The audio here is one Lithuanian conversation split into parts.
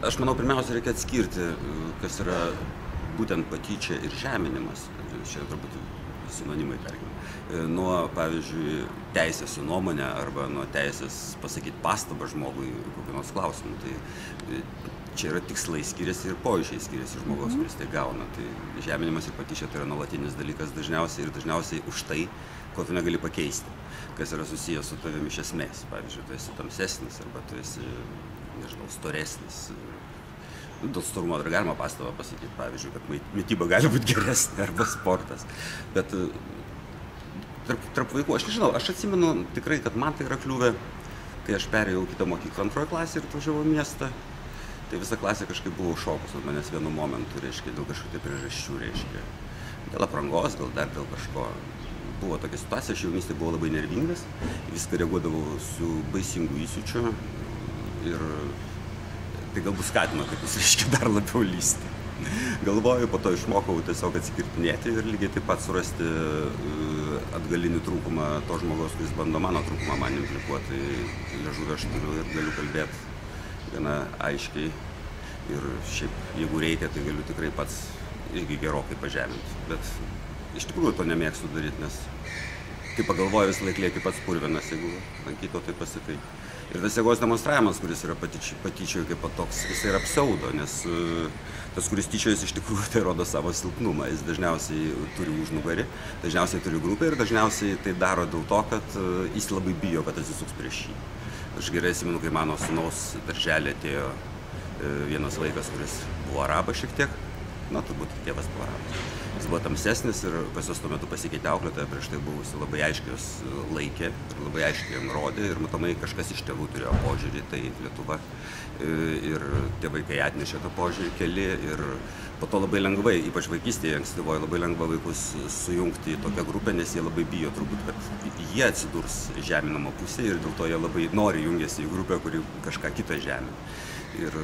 Aš manau, pirmiausia, reikia atskirti, kas yra būtent patyčia ir žeminimas. Čia turbūt sinonimai, tarkim. Nuo, pavyzdžiui, teisės į nuomonę arba nuo teisės pasakyti pastabą žmogui kokiu nors klausimu. Tai čia yra tikslai skiriasi ir pojūčiai skiriasi žmogaus, kuris tai gauna. Tai žeminimas ir patyčia tai yra nuolatinis dalykas dažniausiai už tai, ko tu negali pakeisti, kas yra susijęs su tavimi iš esmės. Pavyzdžiui, tu esi tamsesnis arba tu esi, nežinau, storesnis. Dėl storumo dar galima pastabą pasakyti, pavyzdžiui, kad mityba gali būti geresnė arba sportas. Bet tarp vaikų, aš nežinau, aš atsimenu tikrai, kad man tai yra kliūvę, kai aš perėjau kitą mokyklą antroje klasėje ir atvažiavau į miestą. Tai visa klasė kažkaip buvo šokus ant manęs vienu momentu, reiškia, dėl kažkokių priežasčių, reiškia. Dėl aprangos, gal dar dėl kažko. Buvo tokia situacija, aš jaunystėje buvau labai nervingas, viską reaguodavau su baisingu įsiūčiu ir tai galbūt skatino, kad jis, reiškia, dar labiau lysti. Galvoju, po to išmokau tiesiog atsikirtinėti ir lygiai taip pat surasti atgalinį trūkumą to žmogaus, kuris bando mano trūkumą man implikuoti. Liežuvį aš turiu ir galiu kalbėti gana aiškiai. Ir šiaip, jeigu reikia, tai galiu tikrai pats irgi gerokai pažeminti. Bet iš tikrųjų to nemėgstu daryti, nes kai pagalvoju, vis laik lieki pats purvinas, jeigu ant kito tai pasakai. Ir tas jėgos demonstravimas, kuris yra patyčioje kaip toks, jis yra pseudo, nes tas, kuris tyčiojasi iš tikrųjų, tai rodo savo silpnumą. Jis dažniausiai turi užnugarį, dažniausiai turi grupę ir dažniausiai tai daro dėl to, kad jis labai bijo, kad atsisuks prieš jį. Aš gerai atsimenu, kai mano sūnaus darželį atėjo vienas vaikas, kuris buvo arabas šiek tiek, na, turbūt tėvas buvo arabas. Jis buvo tamsesnis ir pas juos tuo metu pasikeitė auklėtoja, prieš tai buvusi labai aiškiai jos laikė ir labai aiškiai jam rodė ir matomai kažkas iš tėvų turėjo požiūrį, tai Lietuva. Ir tie vaikai atnešė tą požiūrį keli ir po to labai lengvai, ypač vaikystėje ankstyvoje, labai lengva vaikus sujungti į tokią grupę, nes jie labai bijo turbūt, kad jie atsidurs žeminamo pusėje ir dėl to jie labai nori jungiasi į grupę, kuri kažką kitą žemina. Ir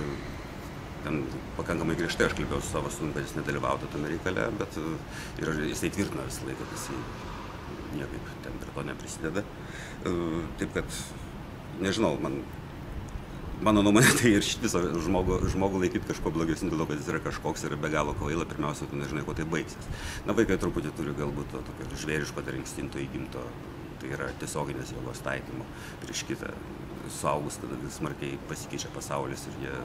ten pakankamai griežtai aš kalbėjau su savo sūnum, kad jis nedalyvautų tame reikale, bet ir jisai tvirtina visą laiką, kad jisai niekaip ten prie to neprisideda. Taip kad, nežinau, mano nuomonė, tai ir šitą žmogų laikyti kažko blogesnį, dėl to, kad jis yra kažkoks ir be galo kvaila, pirmiausia, tu nežinai, kuo tai baigsis. Na, vaikai truputį turi galbūt to tokio žvėriško dar instinkto įgimto, tai yra tiesioginės jėgos taikymo prieš kitą suaugus, tada smarkiai pasikeičia pasaulis ir jie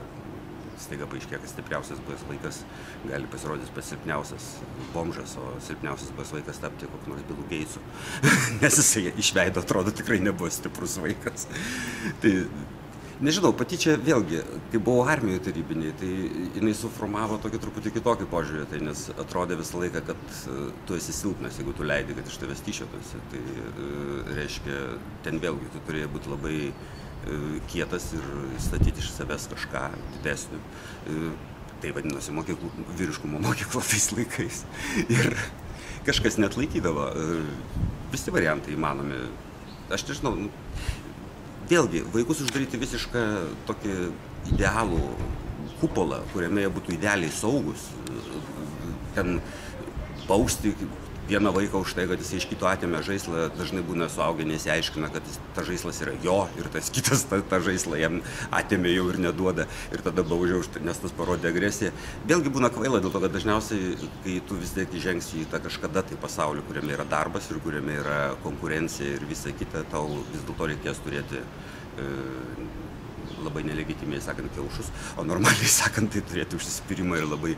staiga paaiškėja, kad stipriausias buvęs vaikas gali pasirodyti pats silpniausias bomžas, o silpniausias buvęs vaikas tapti kokiu nors Billu Gatesu, nes jisai iš veido atrodo tikrai nebuvo stiprus vaikas. Tai, nežinau, patyčia vėlgi, kai buvau armijoje tarybiniai, tai jinai suformavo tokį truputį kitokį požiūrį, tai nes atrodė visą laiką, kad tu esi silpnas, jeigu tu leidi, kad iš tavęs tyčiotųsi. Tai reiškia, ten vėlgi tu turėjai būti labai kietas ir statyti iš savęs kažką didesnio. Tai vadinosi vyriškumo mokykla tais laikais. Ir kažkas net laikydavo. Visi variantai įmanomi. Aš nežinau, vėlgi, vaikus uždaryti visišką tokį idealų kupolą, kuriame jie būtų idealiai saugus. Ten bausti vieną vaiką už tai, kad jis iš kito atėmė žaislą, dažnai būna suaugę, nesiaiškina, kad tas žaislas yra jo ir tas kitas tą žaislą jam atėmė jau ir neduoda ir tada baudžia už tai, nes tas parodė agresiją. Vėlgi būna kvaila dėl to, kad dažniausiai, kai tu vis tiek įžengsi į tą kažkada tai pasaulį, kuriame yra darbas ir kuriame yra konkurencija ir visa kita, tau vis dėlto reikės turėti labai nelegitimiai sakant kiaušus, o normaliai sakant tai turėti užsispyrimą ir labai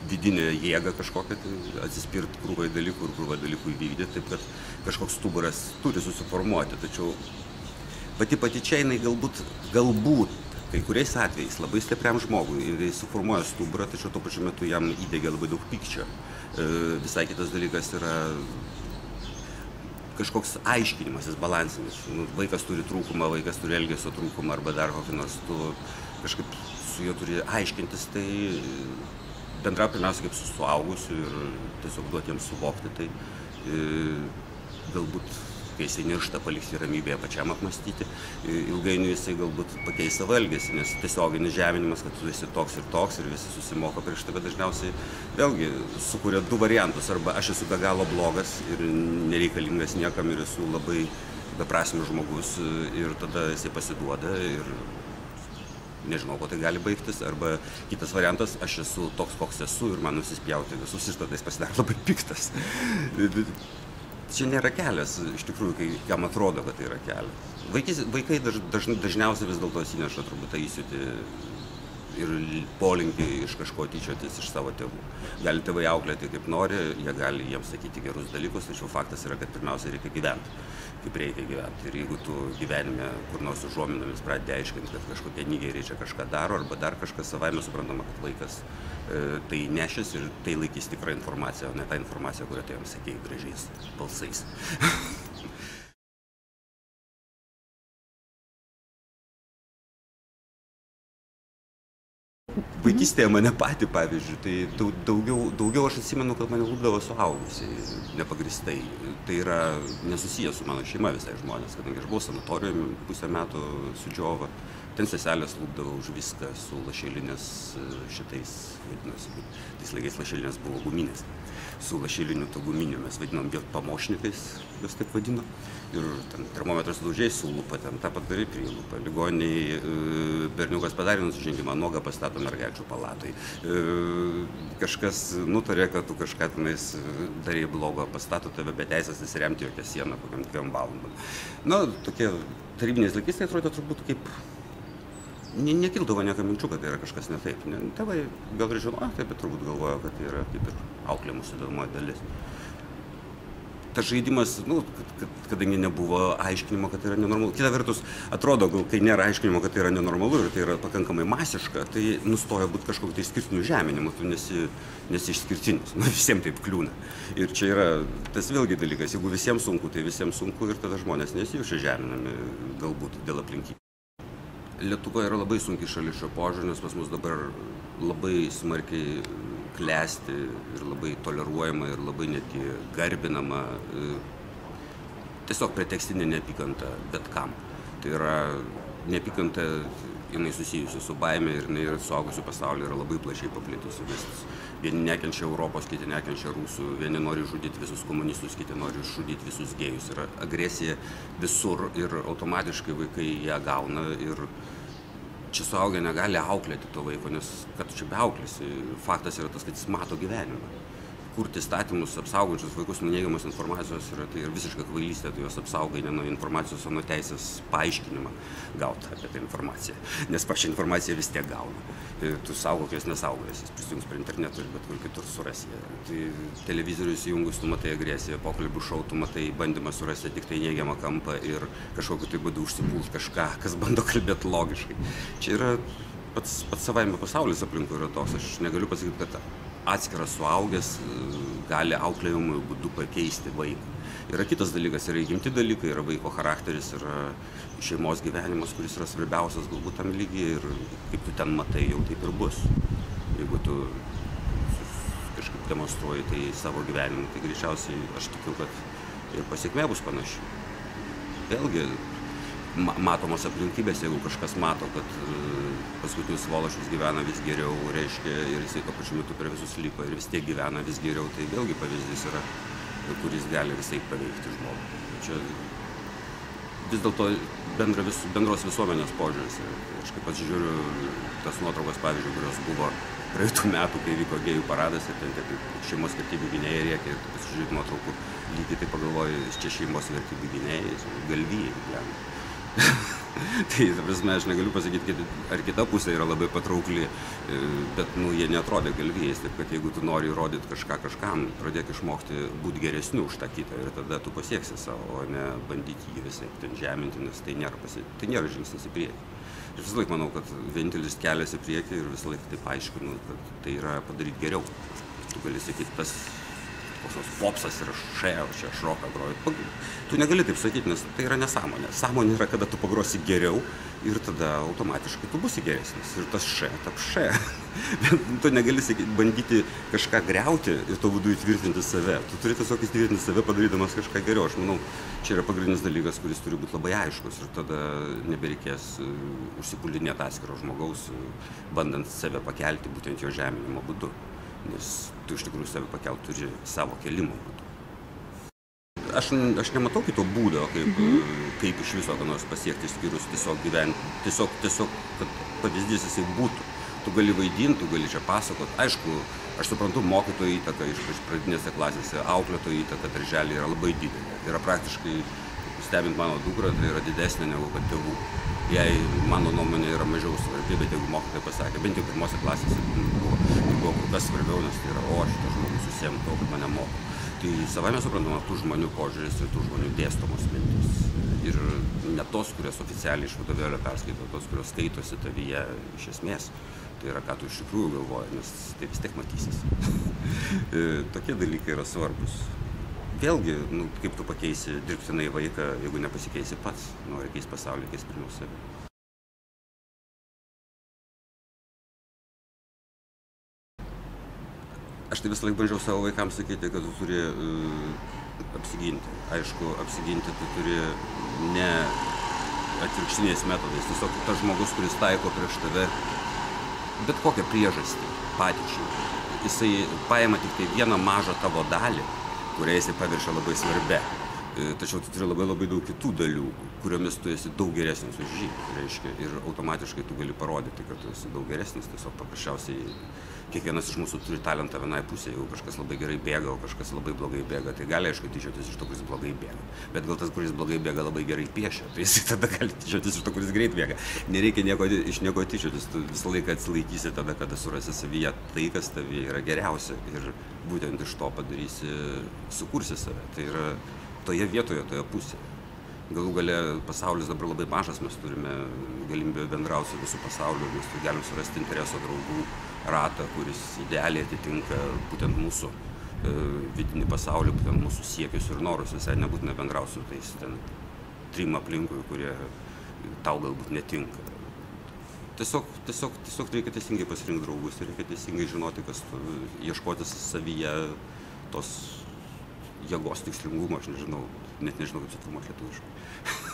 vidinę jėgą kažkokią, tai atsispirt krūvai dalykų ir krūvą dalykų įvykdyti, taip kad kažkoks stuburas turi susiformuoti, tačiau pati patyčia jinai galbūt, kai kuriais atvejais labai stipriam žmogui ir jis suformuoja stuburą, tačiau tuo pačiu metu jam įdiegia labai daug pykčio. Visai kitas dalykas yra kažkoks aiškinimasis, balansinis. Vaikas turi trūkumą, vaikas turi elgesio trūkumą arba dar kokį nors, tu kažkaip su juo turi aiškintis, tai bendra pirmiausia kaip su suaugusiu ir tiesiog duoti jiems suvokti, tai galbūt, kai jisai niršta, palikti ramybėje pačiam apmastyti, ilgainiui jisai galbūt pakeis savo elgesį, nes tiesioginis žeminimas, kad tu esi toks ir visi susimoka prieš tave, dažniausiai vėlgi sukuria du variantus, arba aš esu be galo blogas ir nereikalingas niekam ir esu labai beprasmis žmogus ir tada jisai pasiduoda ir nežinau, ko tai gali baigtis, arba kitas variantas, aš esu toks, koks esu ir man nusispjauti visus ir tada jis pasidaro labai piktas. Čia nėra kelias, iš tikrųjų, kam atrodo, kad tai yra kelias. Vaikai dažniausiai vis dėlto atsineša turbūt tą įsiūtį ir polinkį iš kažko tyčiotis iš savo tėvų. Gali tėvai auklėti kaip nori, jie gali jiems sakyti gerus dalykus, tačiau faktas yra, kad pirmiausia reikia gyventi, kaip reikia gyventi. Ir jeigu tu gyvenime kur nors užuominomis pradedi aiškinti, kad kažkokie nigeriai čia kažką daro, arba dar kažkas, savaime suprantama, kad vaikas tai nešis ir tai laikys tikrą informaciją, o ne tą informaciją, kurią tu jiems sakėjai gražiais balsais. Vaikystėje mane patį, pavyzdžiui, tai daugiau aš atsimenu, kad mane lūpdavo suaugusiai, nepagristai. Tai yra nesusijęs su mano šeima visai žmonės, kadangi aš buvau sanatorijoje pusę metų su Džiova. Ten seselės lūpdavo už viską su lašelinės šitais, vadinasi, tais laikais lašelinės buvo guminės. Su lašeliniu to guminiu mes vadinom pamošnikais, jos taip vadino. Ir ten termometras daužiai sulupa, ten tą padarai prilupa. Ligoniai berniukas padarė nusižengimą, nuogą pastato mergaičių palatoj. Kažkas nutarė, kad tu kažką tenais darei blogo, pastato tave be teisės įsiremti jokią sieną kokiam 2 valandom. Na, tokie tarybiniais laikais tai atrodė turbūt kaip nekildavo niekam minčių, kad tai yra kažkas ne taip. Tėvai gal ir žinojo, taip, bet turbūt galvojo, kad tai yra kaip ir auklėjimo sudedamoji dalis. Tas žaidimas, kadangi nebuvo aiškinimo, kad tai yra nenormalu. Kita vertus, atrodo, kai nėra aiškinimo, kad tai yra nenormalu ir tai yra pakankamai masiška, tai nustoja būti kažkokiu tai išskirtiniu žeminimu, tu nesi išskirtinis, visiems taip kliūna. Ir čia yra tas vėlgi dalykas, jeigu visiems sunku, tai visiems sunku ir tada žmonės nesijaučia žeminami galbūt dėl aplinkybių. Lietuva yra labai sunkiai šalis šio požiūrio, nes pas mus dabar labai smarkiai klesti ir labai toleruojama ir labai netgi garbinama tiesiog pretekstinė neapykanta bet kam. Tai yra neapykanta, jinai susijusi su baime ir jinai suaugusių pasaulyje yra labai plačiai paplitusi. Vieni nekenčia Europos, kiti nekenčia Rusų, vieni nori žudyti visus komunistus, kiti nori žudyti visus gėjus. Yra agresija visur ir automatiškai vaikai ją gauna ir čia suaugę negali auklėti to vaiko, nes kad tu čia beauklėsi, faktas yra tas, kad jis mato gyvenimą. Kurti įstatymus apsaugančius vaikus nuo neigiamos informacijos yra tai ir visiška kvailystė, tu juos apsaugai ne nuo informacijos, o nuo teisės paaiškinimą gauti apie tą informaciją, nes pačią informaciją vis tiek gauna. Tu saugok jas nesaugojęs, jis prisijungs prie interneto ir bet kur kitur surasi. Tai televizorių įsijungus tu matai agresiją, pokalbių šou tu matai bandymą surasti tik tai neigiamą kampą ir kažkokiu tai būdu užsipult kažką, kas bando kalbėti logiškai. Čia yra pats savaime pasaulis aplinkui yra toks, aš negaliu pasakyti, kad atskiras suaugęs gali auklėjimo būdu pakeisti vaiką. Yra kitas dalykas, yra įgimti dalykai, yra vaiko charakteris, yra šeimos gyvenimas, kuris yra svarbiausias galbūt tam lygiai ir kaip tu ten matai, jau taip ir bus. Jeigu tu kažkaip demonstruoji tai savo gyvenimu, tai greičiausiai aš tikiu, kad ir pasiekmė bus panaši. Vėlgi, matomos aplinkybės, jeigu kažkas mato, kad paskutinis Vološus gyvena vis geriau, reiškia, ir jisai tuo pačiu metu per visus lipa ir vis tiek gyvena vis geriau, tai vėlgi pavyzdys yra, kuris gali visai paveikti žmogų. Čia vis dėlto bendros visuomenės požiūris. Aš kaip pasižiūriu tas nuotraukas, pavyzdžiui, kurios buvo praeitų metų, kai vyko gėjų paradas ir ten kaip šeimos vertybių gynėjai rėkia ir tu pasižiūrėt nuotraukų, lygiai tai pagalvoju, čia šeimos vertybių gynėjai, galvijai gyvena. Tai, ta prasme, aš negaliu pasakyti, ar kita pusė yra labai patraukli, bet, jie neatrodė galvijais, taip kad jeigu tu nori įrodyti kažką kažkam, pradėk išmokti būti geresniu už tą kitą ir tada tu pasieksi savo, o ne bandyti jį visai ten žeminti, nes tai nėra žingsnis į priekį. Ir visą laiką manau, kad vienintelis kelias į priekį ir visą laiką taip aiškinu, kad tai yra padaryti geriau. Tu gali sakyti, tas popsas yra šeo, čia šroką groju. Tu negali taip sakyti, nes tai yra nesąmonė. Sąmonė yra, kada tu pagrosi geriau ir tada automatiškai tu būsi geresnis. Ir tas še, taps še. Tu negali bandyti kažką griauti ir to būdu įtvirtinti save. Tu turi tiesiog įtvirtinti save, padarydamas kažką geriau. Aš manau, čia yra pagrindinis dalykas, kuris turi būti labai aiškus ir tada nebereikės užsipuldinėti atskiro žmogaus, bandant save pakelti būtent jo žeminimo būdu. Nes tu iš tikrųjų save pakelt turi savo kelimo būdu. aš nematau kito būdo, kaip iš viso ką nors pasiekti, išskyrus tiesiog gyventi, tiesiog, kad pavyzdys jisai būtų. Tu gali vaidinti, tu gali čia pasakot. Aišku, aš suprantu, mokytojo įtaka iš pradinėse klasėse, auklėtojo įtaka darželyje yra labai didelė. Yra praktiškai, stebint mano dukrą, tai yra didesnė negu kad tėvų. Jei mano nuomonė yra mažiau svarbi, bet jeigu mokytoja pasakė, bent jau pirmose klasėse buvo kur kas svarbiau, nes tai yra, šitas žmogus susiem to, kad mane moko. Tai savame suprantama, tų žmonių požiūris ir tų žmonių dėstomos mintis. Ir ne tos, kurios oficialiai iš vadovėlio perskaito, tos, kurios skaitosi tavyje iš esmės. Tai yra, ką tu iš tikrųjų galvoji, nes tai vis tiek matysis. Tokie dalykai yra svarbus. Vėlgi, kaip tu pakeisi dirbtinai vaiką, jeigu nepasikeisi pats. Nori keis pasaulį, keis pirmiau save. Aš tai visą laiką bandžiau savo vaikams sakyti, kad tu turi apsiginti. Aišku, apsiginti tu turi ne atvirkštiniais metodais. Tiesiog tas žmogus, kuris taiko prieš tave bet kokią priežastį, patyčiai. Jisai paima tik tai vieną mažą tavo dalį, kurią jisai paviršia labai svarbia. Tačiau tu turi labai daug kitų dalių, kuriomis tu esi daug geresnis už jį. Reiškia, ir automatiškai tu gali parodyti, kad tu esi daug geresnis. Tiesiog paprasčiausiai kiekvienas iš mūsų turi talentą vienai pusėje. Jeigu kažkas labai gerai bėga, o kažkas labai blogai bėga, tai gali, aišku, tyčiotis iš to, kuris blogai bėga. Bet gal tas, kuris blogai bėga, labai gerai piešia, tai jis tada gali tyčiotis iš to, kuris greit bėga. Nereikia iš nieko tyčiotis, tu visą laiką atsilaikysi tada, kada surasi savyje tai, kas tavyje yra geriausia. Ir būtent iš to padarysi, sukursi save. Tai yra toje vietoje, toje pusėje. Galų gale pasaulis dabar labai mažas, mes turime galimybę bendrauti su visų pasauliu, mes galim surasti intereso draugų ratą, kuris idealiai atitinka būtent mūsų vidinį pasaulį, būtent mūsų siekius ir norus. Visai nebūtina bendrauti su tais ten 3 aplinkui, kurie tau galbūt netinka. Tiesiog reikia teisingai pasirinkti draugus, reikia teisingai žinoti, kas ieškoti savyje tos jėgos tikslingumo, aš nežinau, net nežinau, kaip suformuoti lietuviškai.